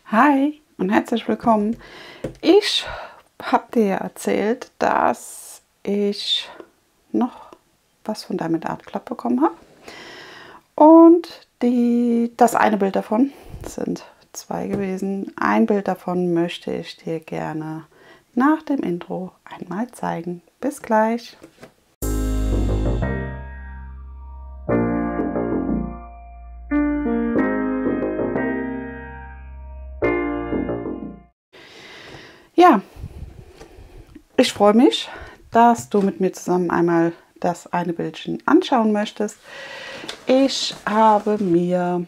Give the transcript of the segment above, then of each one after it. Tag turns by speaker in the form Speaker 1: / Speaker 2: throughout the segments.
Speaker 1: Hi und herzlich willkommen. Ich habe dir ja erzählt, dass ich noch was von Diamond Art Club bekommen habe. Und das eine Bild davon, es sind zwei gewesen, ein Bild davon möchte ich dir gerne nach dem Intro einmal zeigen. Bis gleich. Ja, ich freue mich, dass du mit mir zusammen einmal das eine Bildchen anschauen möchtest. Ich habe mir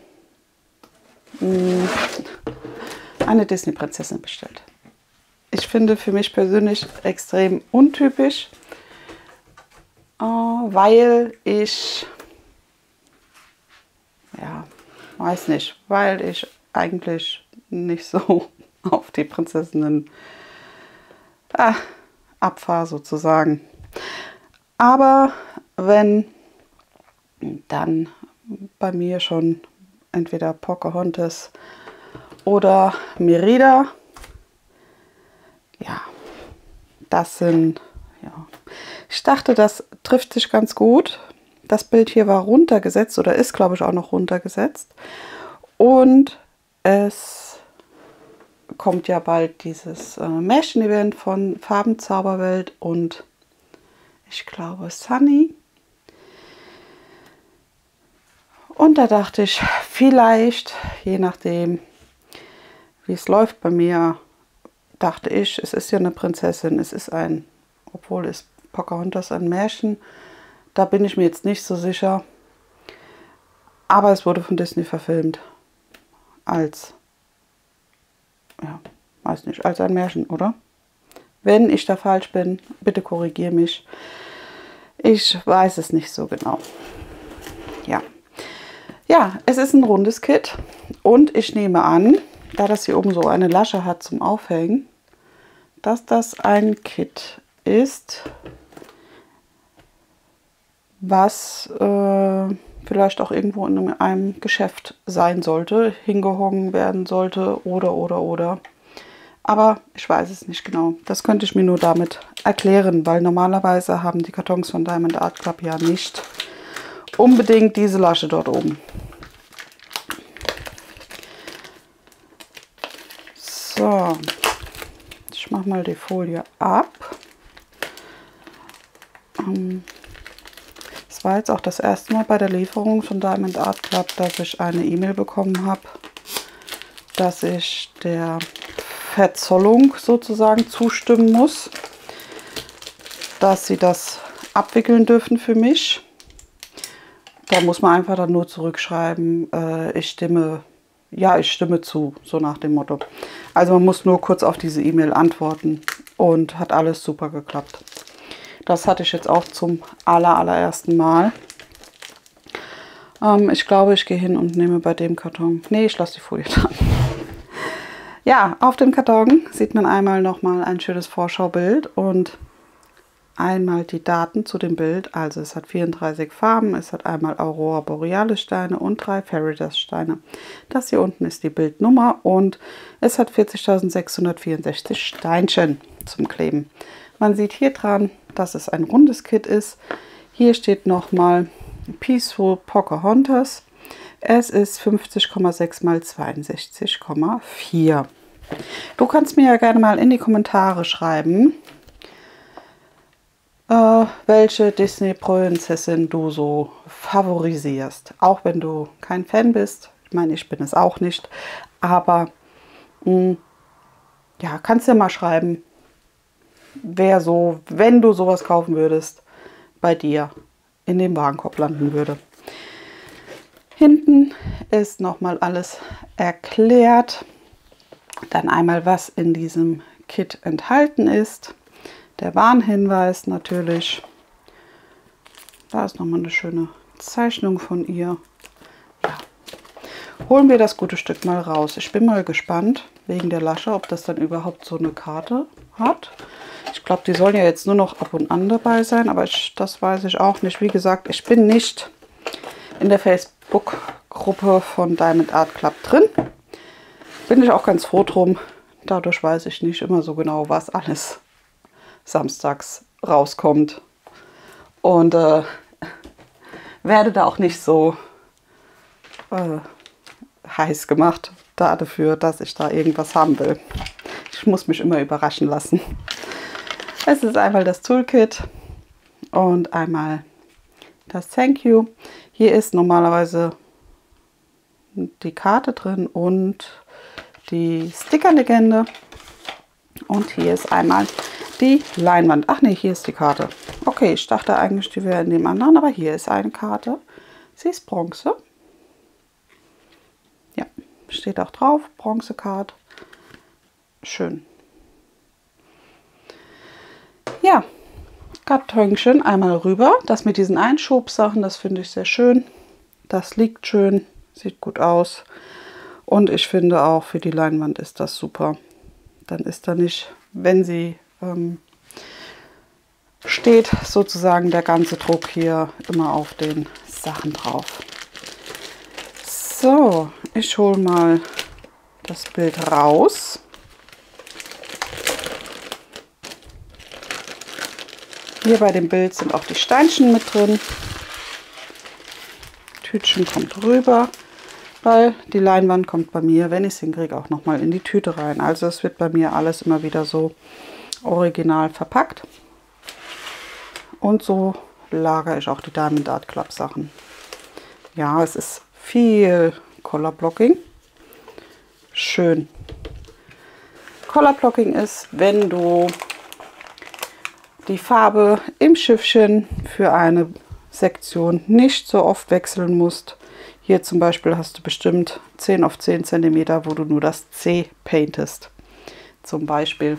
Speaker 1: eine Disney-Prinzessin bestellt. Ich finde für mich persönlich extrem untypisch, weil ich, ja, weiß nicht, weil ich eigentlich nicht so auf die Prinzessinnen abfahre sozusagen. Aber wenn dann bei mir schon entweder Pocahontas oder Merida, ja, das sind, ja, ich dachte, das trifft sich ganz gut. Das Bild hier war runtergesetzt oder ist, glaube ich, auch noch runtergesetzt. Und es kommt ja bald dieses Märchen-Event von Farbenzauberwelt und ich glaube Sunny. Und da dachte ich, vielleicht, je nachdem, wie es läuft bei mir, dachte ich, es ist ja eine Prinzessin, es ist obwohl ist Pocahontas ein Märchen, da bin ich mir jetzt nicht so sicher. Aber es wurde von Disney verfilmt als, ja, weiß nicht, als ein Märchen, oder? Wenn ich da falsch bin, bitte korrigiere mich. Ich weiß es nicht so genau. Ja. Ja, es ist ein rundes Kit und ich nehme an, da das hier oben so eine Lasche hat zum Aufhängen, dass das ein Kit ist, was vielleicht auch irgendwo in einem Geschäft sein sollte, hingehangen werden sollte oder. Aber ich weiß es nicht genau. Das könnte ich mir nur damit erklären, weil normalerweise haben die Kartons von Diamond Art Club ja nicht unbedingt diese Lasche dort oben. So, ich mache mal die Folie ab. Es war jetzt auch das erste Mal bei der Lieferung von Diamond Art Club, dass ich eine E-Mail bekommen habe, dass ich der Verzollung sozusagen zustimmen muss, dass sie das abwickeln dürfen für mich. Da muss man einfach dann nur zurückschreiben, ich stimme zu, so nach dem Motto. Also man muss nur kurz auf diese E-Mail antworten und hat alles super geklappt. Das hatte ich jetzt auch zum allerersten Mal. Ich glaube, ich gehe hin und nehme bei dem Karton, nee, ich lasse die Folie dran. Ja, auf dem Karton sieht man einmal nochmal ein schönes Vorschaubild und einmal die Daten zu dem Bild. Also es hat 34 Farben, es hat einmal Aurora Borealis Steine und 3 Fairydas Steine. Das hier unten ist die Bildnummer und es hat 40.664 Steinchen zum Kleben. Man sieht hier dran, dass es ein rundes Kit ist. Hier steht nochmal Peaceful Pocahontas. Es ist 50,6 x 62,4. Du kannst mir ja gerne mal in die Kommentare schreiben, welche Disney-Prinzessin du so favorisierst. Auch wenn du kein Fan bist. Ich meine, ich bin es auch nicht. Aber ja, kannst du ja mal schreiben, wer so, wenn du sowas kaufen würdest, bei dir in dem Warenkorb landen würde. Hinten ist nochmal alles erklärt. Dann einmal, was in diesem Kit enthalten ist. Der Warnhinweis natürlich. Da ist nochmal eine schöne Zeichnung von ihr. Ja. Holen wir das gute Stück mal raus. Ich bin mal gespannt, wegen der Lasche, ob das dann überhaupt so eine Karte hat. Ich glaube, die sollen ja jetzt nur noch ab und an dabei sein, aber das weiß ich auch nicht. Wie gesagt, ich bin nicht in der Facebook-Gruppe von Diamond Art Club drin. Bin ich auch ganz froh drum. Dadurch weiß ich nicht immer so genau, was alles samstags rauskommt. Und werde da auch nicht so heiß gemacht dafür, dass ich da irgendwas haben will. Ich muss mich immer überraschen lassen. Es ist einmal das Toolkit und einmal das Thank You. Hier ist normalerweise die Karte drin und die Stickerlegende. Und hier ist einmal die Leinwand. Ach nee, hier ist die Karte. Okay, ich dachte eigentlich, die wäre in dem anderen, aber hier ist eine Karte. Sie ist Bronze. Ja, steht auch drauf, Bronze-Card. Schön. Ja, Kartönchen einmal rüber. Das mit diesen Einschubsachen, das finde ich sehr schön. Das liegt schön, sieht gut aus. Und ich finde auch für die Leinwand ist das super. Dann ist da nicht, wenn sie steht, sozusagen der ganze Druck hier immer auf den Sachen drauf. So, ich hole mal das Bild raus. Hier bei dem Bild sind auch die Steinchen mit drin. Tütchen kommt rüber, weil die Leinwand kommt bei mir, wenn ich es hinkriege, auch nochmal in die Tüte rein. Also es wird bei mir alles immer wieder so original verpackt. Und so lagere ich auch die Diamond Art Club Sachen. Ja, es ist viel Color Blocking. Schön. Color Blocking ist, wenn du die Farbe im Schiffchen für eine Sektion nicht so oft wechseln musst. Hier zum Beispiel hast du bestimmt 10 auf 10 cm, wo du nur das C paintest. Zum Beispiel.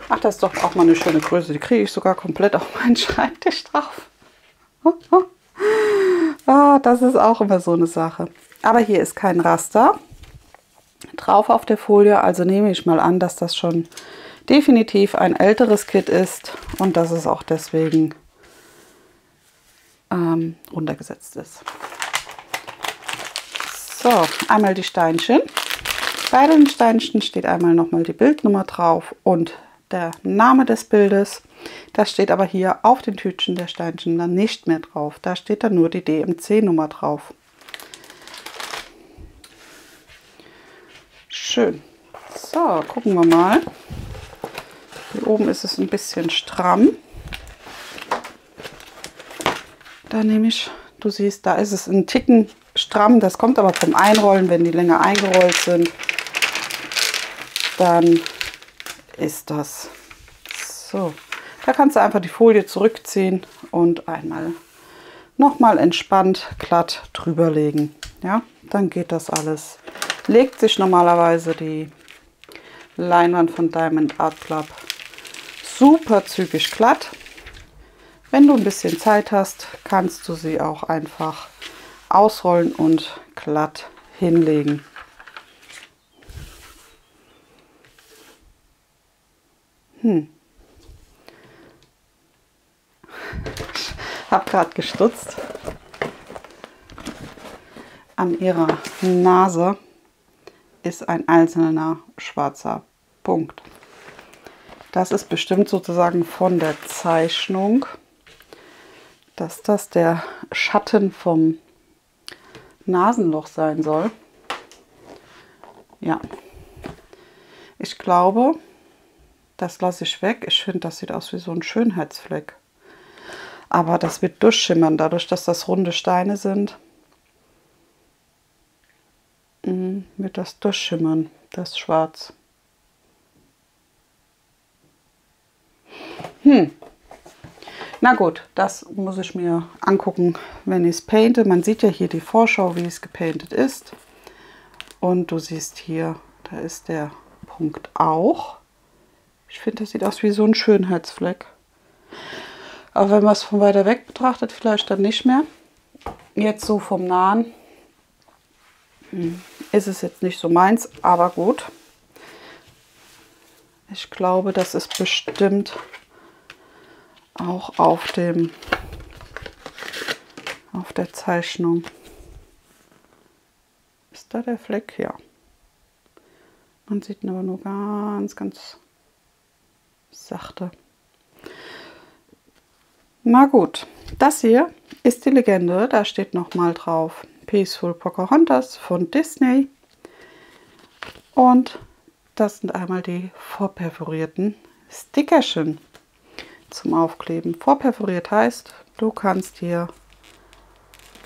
Speaker 1: Ach, das ist doch auch mal eine schöne Größe. Die kriege ich sogar komplett auf meinen Schreibtisch drauf. Ah, das ist auch immer so eine Sache. Aber hier ist kein Raster drauf auf der Folie. Also nehme ich mal an, dass das schon definitiv ein älteres Kit ist und dass es auch deswegen runtergesetzt ist. So, einmal die Steinchen. Bei den Steinchen steht einmal nochmal die Bildnummer drauf und der Name des Bildes. Das steht aber hier auf den Tütchen der Steinchen dann nicht mehr drauf. Da steht dann nur die DMC-Nummer drauf. Schön. So, gucken wir mal. Hier oben ist es ein bisschen stramm. Da nehme ich, du siehst, da ist es ein Ticken stramm. Das kommt aber vom Einrollen, wenn die länger eingerollt sind. Dann ist das so. Da kannst du einfach die Folie zurückziehen und einmal nochmal entspannt glatt drüber legen. Ja, dann geht das alles. Legt sich normalerweise die Leinwand von Diamond Art Club super zügig glatt. Wenn du ein bisschen Zeit hast, kannst du sie auch einfach ausrollen und glatt hinlegen. Ich habe gerade gestutzt. An ihrer Nase ist ein einzelner schwarzer Punkt. Das ist bestimmt sozusagen von der Zeichnung, dass das der Schatten vom Nasenloch sein soll. Ja, ich glaube, das lasse ich weg. Ich finde, das sieht aus wie so ein Schönheitsfleck. Aber das wird durchschimmern, dadurch, dass das runde Steine sind. Wird das durchschimmern, das Schwarz. Na gut, das muss ich mir angucken, wenn ich es painte. Man sieht ja hier die Vorschau, wie es gepaintet ist. Und du siehst hier, da ist der Punkt auch. Ich finde, das sieht aus wie so ein Schönheitsfleck. Aber wenn man es von weiter weg betrachtet, vielleicht dann nicht mehr. Jetzt so vom Nahen ist es jetzt nicht so meins, aber gut. Ich glaube, das ist bestimmt auch auf der Zeichnung. Ist da der Fleck? Ja. Man sieht ihn aber nur ganz, ganz sachte. Na gut, das hier ist die Legende. Da steht nochmal drauf Peaceful Pocahontas von Disney. Und das sind einmal die vorperforierten Stickerchen zum Aufkleben. Vorperforiert heißt, du kannst dir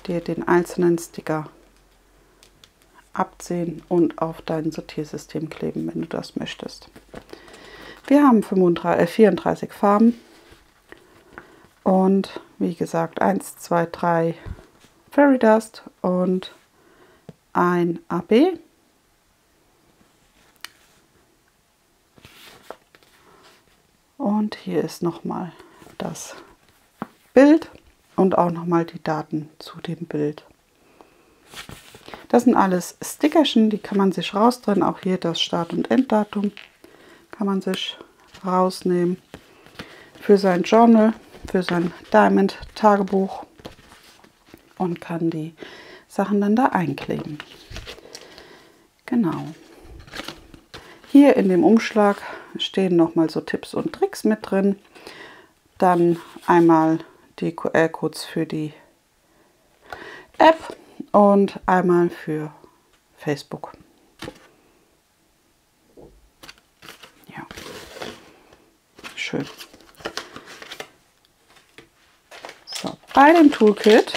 Speaker 1: den einzelnen Sticker abziehen und auf dein Sortiersystem kleben, wenn du das möchtest. Wir haben 34 Farben und wie gesagt 1, 2, 3 Fairy Dust und ein AB. Und hier ist nochmal das Bild und auch nochmal die Daten zu dem Bild. Das sind alles Stickerchen, die kann man sich rausdrehen. Auch hier das Start- und Enddatum kann man sich rausnehmen. Für sein Journal, für sein Diamond-Tagebuch und kann die Sachen dann da einkleben. Genau. Hier in dem Umschlag stehen nochmal so Tipps und Tricks mit drin. Dann einmal die QR-Codes für die App und einmal für Facebook. Ja, schön. So, bei dem Toolkit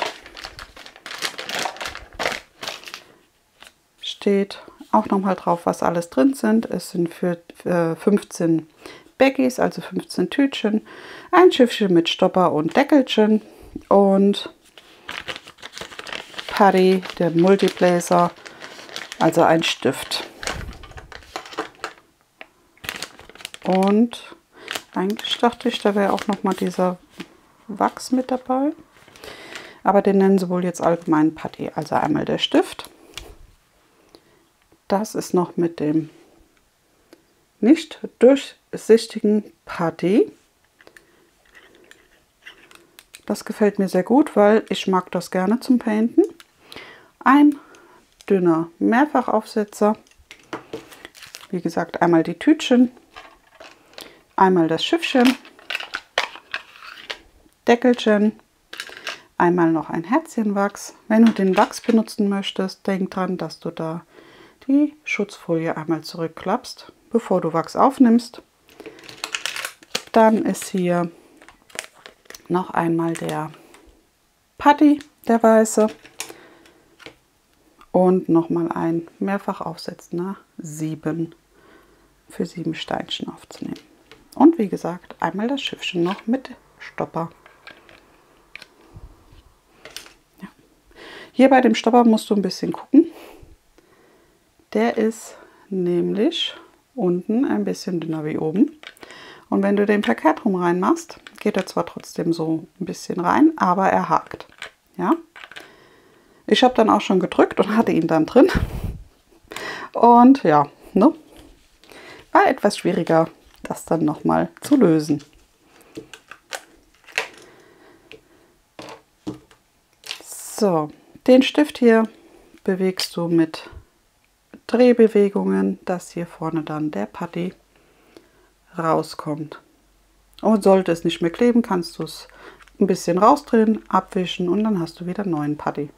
Speaker 1: steht auch nochmal drauf, was alles drin sind. Es sind für 15 Baggies, also 15 Tütchen, ein Schiffchen mit Stopper und Deckelchen und Putty, der Multiblazer, also ein Stift. Und eigentlich dachte ich, da wäre auch nochmal dieser Wachs mit dabei. Aber den nennen sie wohl jetzt allgemein Putty. Also einmal der Stift. Das ist noch mit dem nicht durchsichtigen Putty. Das gefällt mir sehr gut, weil ich mag das gerne zum Painten. Ein dünner Mehrfachaufsetzer. Wie gesagt, einmal die Tütchen, einmal das Schiffchen, Deckelchen, einmal noch ein Herzchenwachs. Wenn du den Wachs benutzen möchtest, denk dran, dass du da die Schutzfolie einmal zurückklappst, bevor du Wachs aufnimmst. Dann ist hier noch einmal der Putty, der weiße. Und nochmal ein mehrfach aufsetzender 7 für 7 Steinchen aufzunehmen. Und wie gesagt, einmal das Schiffchen noch mit Stopper. Ja. Hier bei dem Stopper musst du ein bisschen gucken. Der ist nämlich unten ein bisschen dünner wie oben. Und wenn du den verkehrt rum reinmachst, geht er zwar trotzdem so ein bisschen rein, aber er hakt. Ja? Ich habe dann auch schon gedrückt und hatte ihn dann drin. Und ja, ne? War etwas schwieriger, das dann nochmal zu lösen. So, den Stift hier bewegst du mit Drehbewegungen, dass hier vorne dann der Putty rauskommt. Und sollte es nicht mehr kleben, kannst du es ein bisschen rausdrehen, abwischen und dann hast du wieder einen neuen Putty.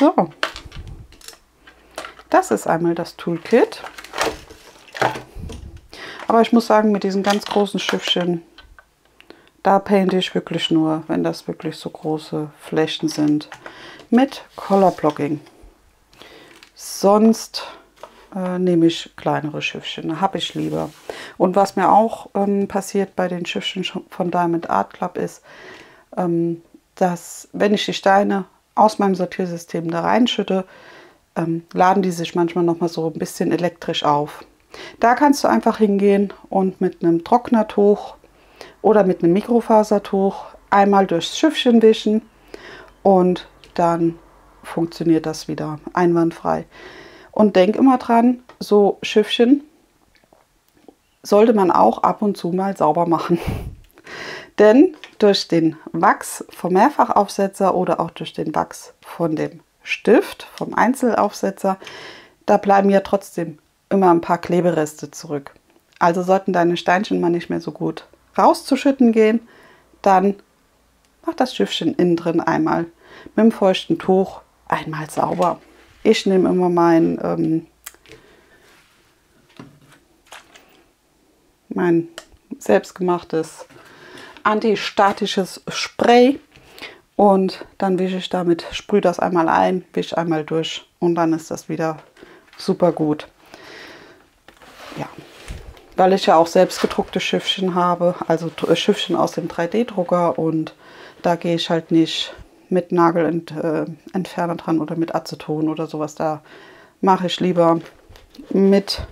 Speaker 1: So, das ist einmal das Toolkit. Aber ich muss sagen, mit diesen ganz großen Schiffchen, da painte ich wirklich nur, wenn das wirklich so große Flächen sind, mit Color Blocking. Sonst nehme ich kleinere Schiffchen, habe ich lieber. Und was mir auch passiert bei den Schiffchen von Diamond Art Club ist, dass wenn ich die Steine aus meinem Sortiersystem da reinschütte, laden die sich manchmal noch mal so ein bisschen elektrisch auf. Da kannst du einfach hingehen und mit einem Trocknertuch oder mit einem Mikrofasertuch einmal durchs Schiffchen wischen und dann funktioniert das wieder einwandfrei. Und denk immer dran, so Schiffchen sollte man auch ab und zu mal sauber machen. Denn durch den Wachs vom Mehrfachaufsetzer oder auch durch den Wachs von dem Stift, vom Einzelaufsetzer, da bleiben ja trotzdem immer ein paar Klebereste zurück. Also sollten deine Steinchen mal nicht mehr so gut rauszuschütten gehen, dann mach das Schiffchen innen drin einmal mit dem feuchten Tuch einmal sauber. Ich nehme immer mein selbstgemachtes antistatisches Spray und dann wische ich damit, sprühe das einmal ein, wische einmal durch und dann ist das wieder super gut. Ja, weil ich ja auch selbst gedruckte Schiffchen habe, also Schiffchen aus dem 3D-Drucker und da gehe ich halt nicht mit Nagelentferner dran oder mit Aceton oder sowas. Da mache ich lieber mit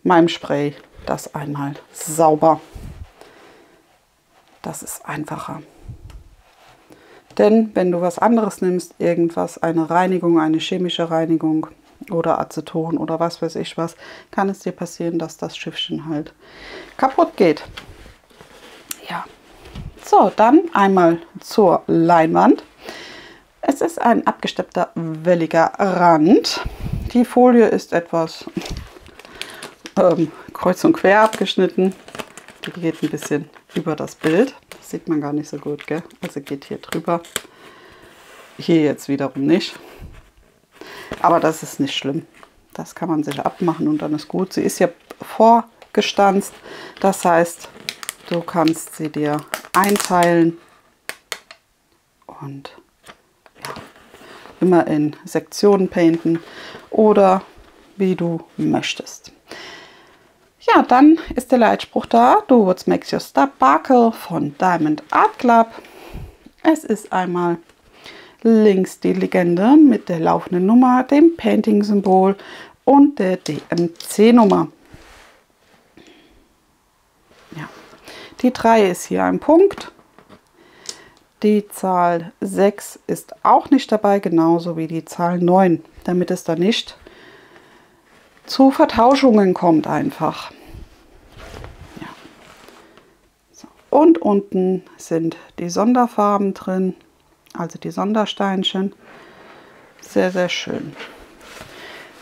Speaker 1: meinem Spray das einmal sauber. Das ist einfacher. Denn wenn du was anderes nimmst, irgendwas, eine Reinigung, eine chemische Reinigung oder Aceton oder was weiß ich was, kann es dir passieren, dass das Schiffchen halt kaputt geht. Ja. So, dann einmal zur Leinwand. Es ist ein abgesteppter, welliger Rand. Die Folie ist etwas kreuz und quer abgeschnitten. Die geht ein bisschen über das Bild. Das sieht man gar nicht so gut, gell? Also geht hier drüber. Hier jetzt wiederum nicht. Aber das ist nicht schlimm. Das kann man sich abmachen und dann ist gut. Sie ist ja vorgestanzt. Das heißt, du kannst sie dir einteilen und ja, immer in Sektionen painten oder wie du möchtest. Ja, dann ist der Leitspruch da. Do what makes your sparkle von Diamond Art Club. Es ist einmal links die Legende mit der laufenden Nummer, dem Painting-Symbol und der DMC-Nummer. Ja. Die 3 ist hier ein Punkt. Die Zahl 6 ist auch nicht dabei, genauso wie die Zahl 9, damit es da nicht zu Vertauschungen kommt einfach. Ja. So. Und unten sind die Sonderfarben drin, also die Sondersteinchen. Sehr, sehr schön.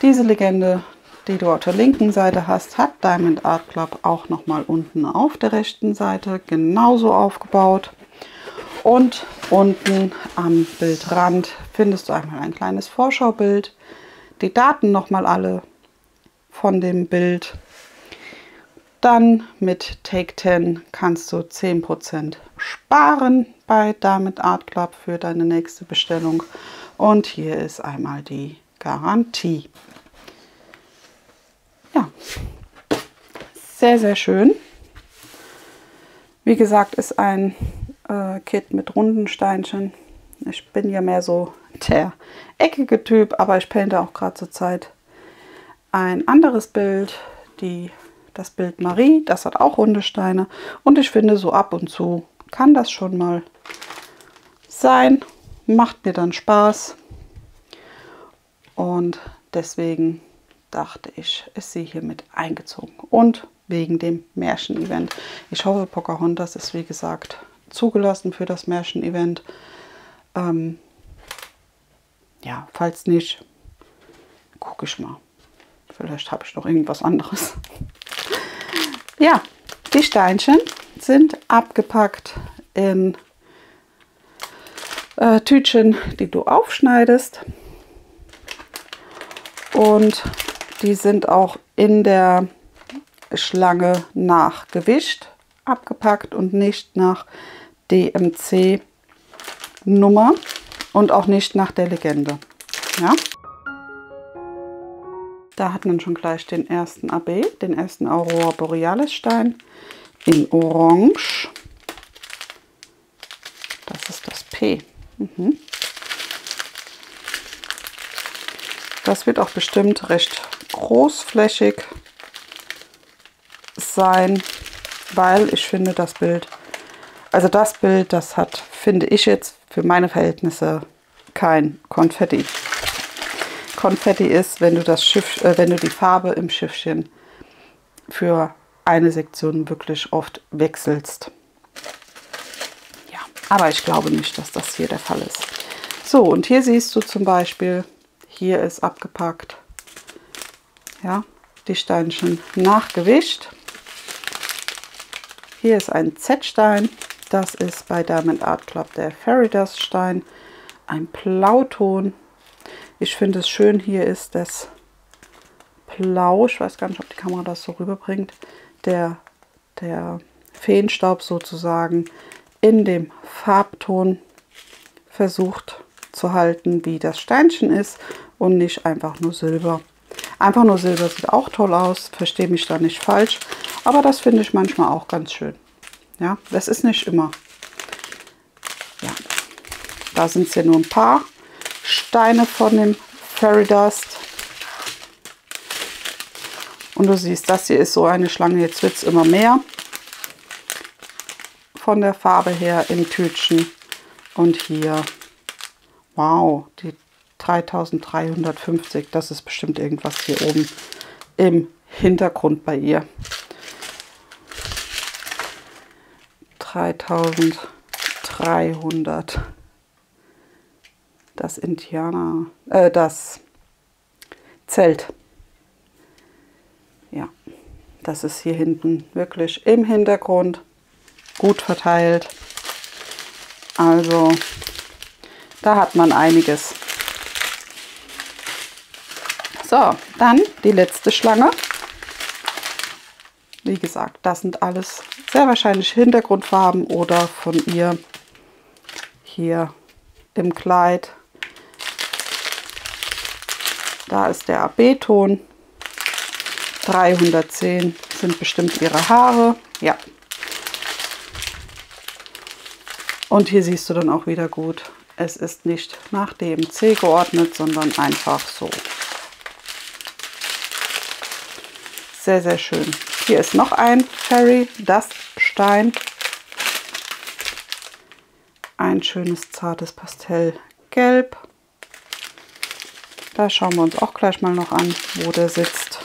Speaker 1: Diese Legende, die du auf der linken Seite hast, hat Diamond Art Club auch nochmal unten auf der rechten Seite genauso aufgebaut. Und unten am Bildrand findest du einmal ein kleines Vorschaubild. Die Daten nochmal alle von dem Bild. Dann mit Take 10 kannst du 10% sparen bei Diamond Art Club für deine nächste Bestellung. Und hier ist einmal die Garantie. Ja, sehr, sehr schön. Wie gesagt, ist ein Kit mit runden Steinchen. Ich bin ja mehr so der eckige Typ, aber ich painte auch gerade zur Zeit ein anderes Bild, das Bild Marie, das hat auch runde Steine und ich finde, so ab und zu kann das schon mal sein, macht mir dann Spaß und deswegen dachte ich, ist sie hier mit eingezogen und wegen dem Märchen-Event. Ich hoffe, Pocahontas ist wie gesagt zugelassen für das Märchen-Event. Ja, falls nicht, gucke ich mal. Vielleicht habe ich noch irgendwas anderes. Ja, die Steinchen sind abgepackt in Tütchen, die du aufschneidest. Und die sind auch in der Schlange nach Gewicht abgepackt und nicht nach DMC-Nummer und auch nicht nach der Legende. Ja? Da hat man schon gleich den ersten AB, den ersten Aurora Borealis Stein in Orange. Das ist das P. Das wird auch bestimmt recht großflächig sein, weil ich finde das Bild, das hat, finde ich jetzt für meine Verhältnisse kein Konfetti. Konfetti ist, wenn du wenn du die Farbe im Schiffchen für eine Sektion wirklich oft wechselst. Aber ich glaube nicht, dass das hier der Fall ist. So, und hier siehst du zum Beispiel, hier ist abgepackt, ja, die Steinchen nach Gewicht. Hier ist ein Z-Stein, das ist bei Diamond Art Club der Fairy Dust Stein, ein Blauton. Ich finde es schön, hier ist das Blau, ich weiß gar nicht, ob die Kamera das so rüberbringt, der Feenstaub sozusagen in dem Farbton versucht zu halten, wie das Steinchen ist und nicht einfach nur Silber. Einfach nur Silber sieht auch toll aus, verstehe mich da nicht falsch, aber das finde ich manchmal auch ganz schön. Ja, das ist nicht immer. Ja, da sind es ja nur ein paar Steine von dem Fairy Dust. Und du siehst, das hier ist so eine Schlange, jetzt wird es immer mehr von der Farbe her im Tütchen. Und hier, wow, die 3350, das ist bestimmt irgendwas hier oben im Hintergrund bei ihr. 3300. Das das Zelt. Ja, das ist hier hinten wirklich im Hintergrund gut verteilt. Also, da hat man einiges. So, dann die letzte Schlange. Wie gesagt, das sind alles sehr wahrscheinlich Hintergrundfarben oder von ihr hier im Kleid. Da ist der AB-Ton. 310 sind bestimmt ihre Haare. Ja. Und hier siehst du dann auch wieder gut, es ist nicht nach DMC geordnet, sondern einfach so. Sehr, sehr schön. Hier ist noch ein Fairy Dust Stein. Ein schönes, zartes Pastellgelb. Da schauen wir uns auch gleich mal noch an, wo der sitzt.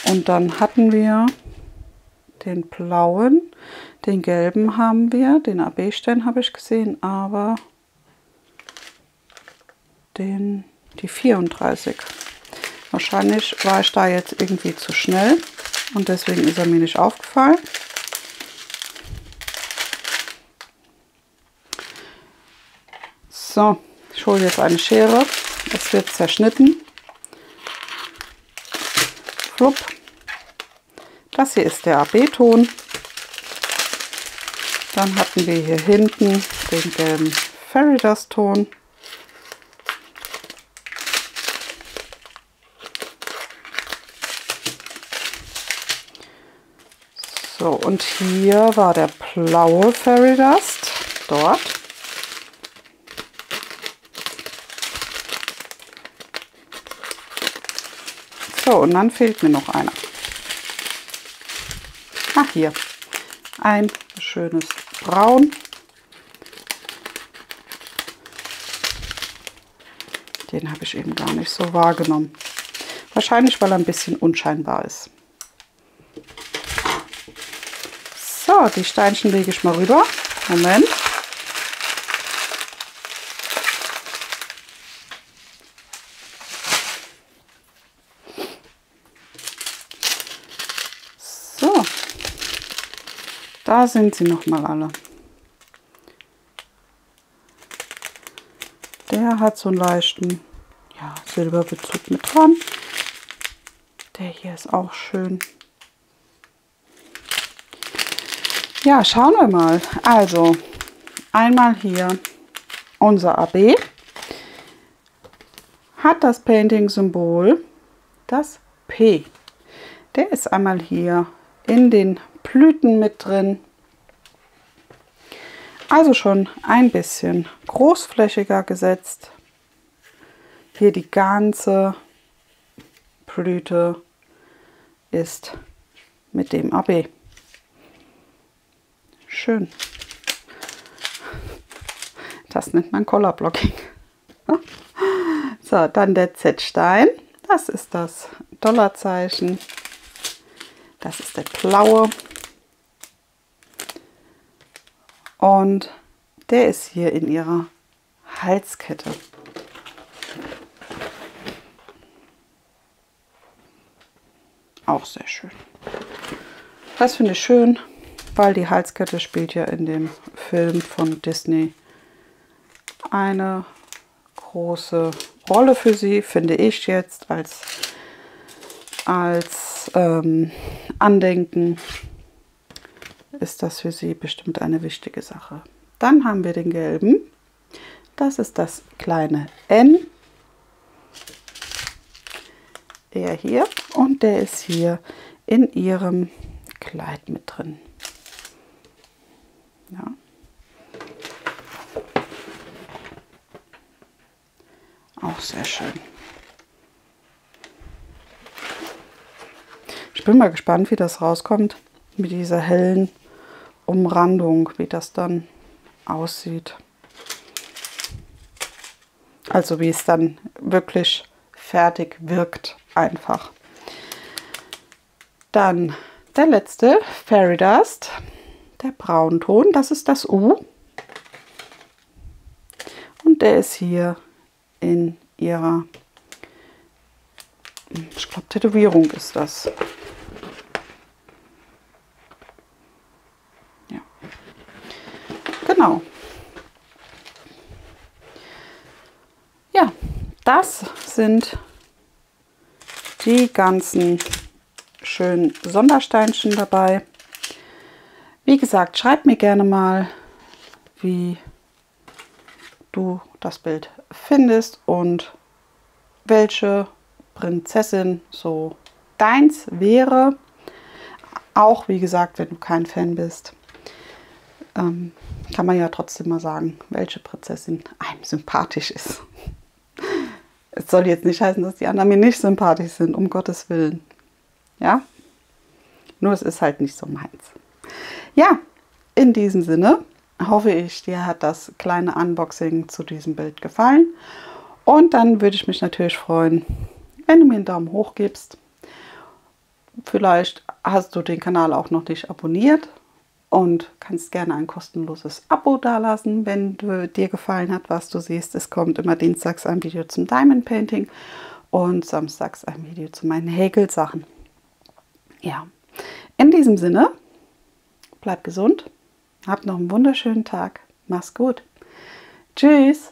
Speaker 1: Und dann hatten wir den blauen, den gelben haben wir, den AB-Stein habe ich gesehen, aber die 34. Wahrscheinlich war ich da jetzt irgendwie zu schnell und deswegen ist er mir nicht aufgefallen. So, ich hole jetzt eine Schere. Es wird zerschnitten. Flupp. Das hier ist der AB-Ton. Dann hatten wir hier hinten den gelben Fairy Dust Ton. So, und hier war der blaue Fairy Dust. Dort. So, und dann fehlt mir noch einer. Ach, hier. Ein schönes Braun. Den habe ich eben gar nicht so wahrgenommen. Wahrscheinlich, weil er ein bisschen unscheinbar ist. So, die Steinchen lege ich mal rüber. Moment. So, da sind sie noch mal alle. Der hat so einen leichten, ja, Silberbezug mit dran. Der hier ist auch schön. Ja, schauen wir mal. Also, einmal hier unser AB. Hat das Painting-Symbol, das P. Der ist einmal hier in den Blüten mit drin. Also schon ein bisschen großflächiger gesetzt. Hier die ganze Blüte ist mit dem AB. Schön. Das nennt man Colorblocking. So, dann der Z-Stein. Das ist das Dollarzeichen. Das ist der blaue. Und der ist hier in ihrer Halskette. Auch sehr schön. Das finde ich schön, weil die Halskette spielt ja in dem Film von Disney eine große Rolle für sie, finde ich jetzt als Andenken ist das für sie bestimmt eine wichtige Sache. Dann haben wir den gelben. Das ist das kleine N. Der hier. Und der ist hier in ihrem Kleid mit drin. Ja. Auch sehr schön. Ich bin mal gespannt, wie das rauskommt mit dieser hellen Umrandung, wie das dann aussieht. Also wie es dann wirklich fertig wirkt einfach. Dann der letzte, Fairy Dust, der Braunton, das ist das U. Und der ist hier in ihrer, ich glaube, Tätowierung ist das. Ja. Genau. Ja, das sind die ganzen schönen Sondersteinchen dabei. Wie gesagt, schreib mir gerne mal, wie du das Bild findest und welche Prinzessin so deins wäre. Auch wie gesagt, wenn du kein Fan bist, kann man ja trotzdem mal sagen, welche Prinzessin einem sympathisch ist. Es soll jetzt nicht heißen, dass die anderen mir nicht sympathisch sind, um Gottes Willen. Ja? Nur es ist halt nicht so meins. Ja, in diesem Sinne hoffe ich, dir hat das kleine Unboxing zu diesem Bild gefallen. Und dann würde ich mich natürlich freuen, wenn du mir einen Daumen hoch gibst. Vielleicht hast du den Kanal auch noch nicht abonniert und kannst gerne ein kostenloses Abo dalassen, wenn dir gefallen hat, was du siehst. Es kommt immer dienstags ein Video zum Diamond Painting und samstags ein Video zu meinen Häkelsachen. Ja, in diesem Sinne, bleib gesund, hab noch einen wunderschönen Tag, mach's gut, tschüss.